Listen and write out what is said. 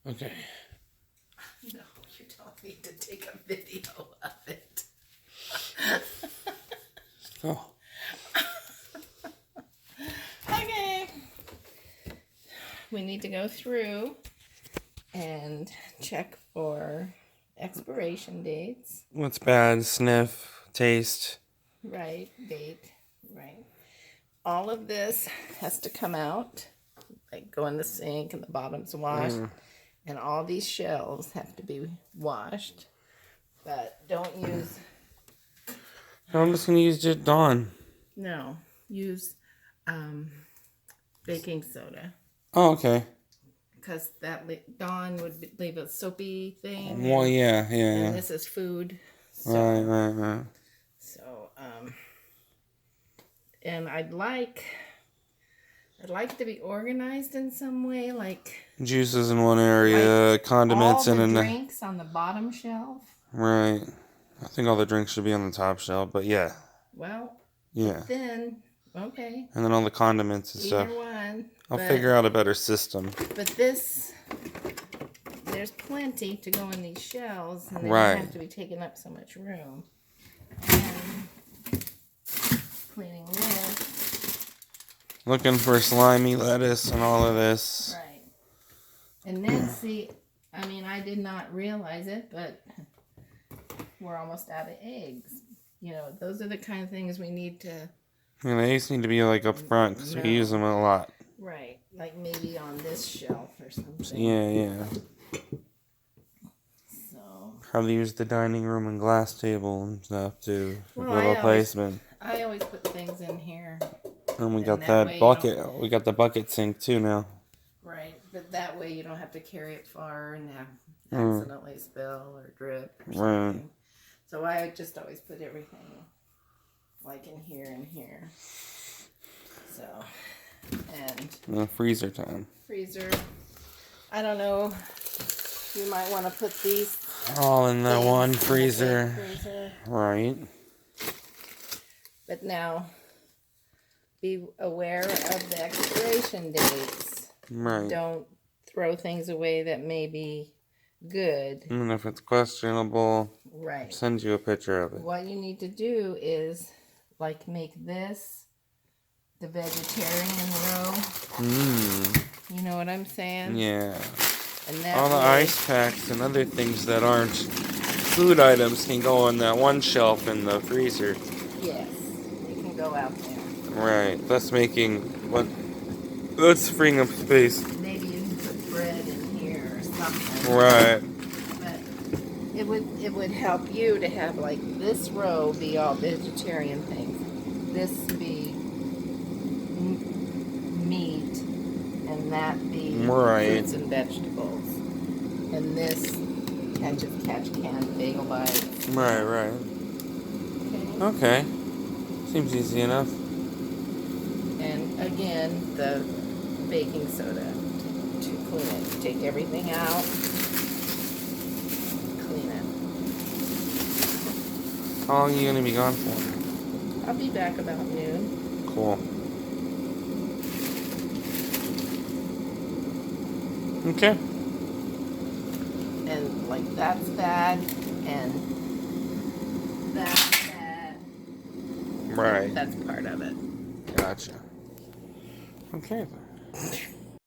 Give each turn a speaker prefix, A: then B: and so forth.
A: Okay.
B: No, you don't need to take a video of it.
A: Oh.
B: Okay. We need to go through and check for expiration dates.
A: What's bad? Sniff, taste.
B: Right, date, right. All of this has to come out, like go in the sink and the bottom's washed. And all these shelves have to be washed. But don't use...
A: No, I'm just going to use just Dawn.
B: No, use baking soda.
A: Oh, okay.
B: Because that Dawn would leave a soapy thing.
A: Well, yeah.
B: And this is food. So,
A: Right.
B: So, and I'd like to be organized in some way, like
A: Juices in one area,
B: like
A: condiments in
B: all the
A: another.
B: drinks on the bottom shelf.
A: Right. I think all the drinks should be on the top shelf, but yeah.
B: Well,
A: yeah.
B: Then, okay.
A: And then all the condiments and
B: Either
A: stuff.
B: one.
A: I'll figure out a better system.
B: But there's plenty to go in these shelves, and they
A: Right.
B: don't have to be taking up so much room. And cleaning this.
A: Looking for slimy lettuce and all of this.
B: Right. And then see, I mean, I did not realize it, but we're almost out of eggs. You know, those are the kind of things we need to...
A: And the eggs need to be like up front because we use them a lot.
B: Right. Like maybe on this shelf or something.
A: Yeah.
B: So...
A: Probably use the dining room and glass table and stuff too.
B: Well,
A: Little placement.
B: I always put things in here.
A: And we got
B: that
A: that bucket. We got the bucket sink too now.
B: Right, but that way you don't have to carry it far and accidentally spill or drip or something.
A: Right.
B: So I just always put everything like in here and here. So, and
A: freezer time.
B: Freezer. I don't know. You might want to put these
A: all in that one
B: in the
A: freezer.
B: freezer.
A: Right.
B: But now, be aware of the expiration dates.
A: Right.
B: Don't throw things away that may be good.
A: And if it's questionable,
B: right.
A: Send you a picture of it.
B: What you need to do is, like, make this the vegetarian row. You know what I'm saying?
A: Yeah.
B: And that
A: all the ice packs and other things that aren't food items can go on that one shelf in the freezer.
B: Yes. They can go out there.
A: Right. That's making what? That's freeing up space.
B: Maybe you can put bread in here or something.
A: Right.
B: But it would help you to have like this row be all vegetarian things, this be meat, and that be fruits and vegetables, and this catch canned bagel bites.
A: Right. Okay. Seems easy enough.
B: And again, the baking soda to clean it. Take everything out, clean it.
A: How long are you going to be gone for?
B: I'll be back about noon.
A: Cool. Okay.
B: And like that's bad, and that's bad.
A: Right.
B: That's part of it.
A: Gotcha. Okay.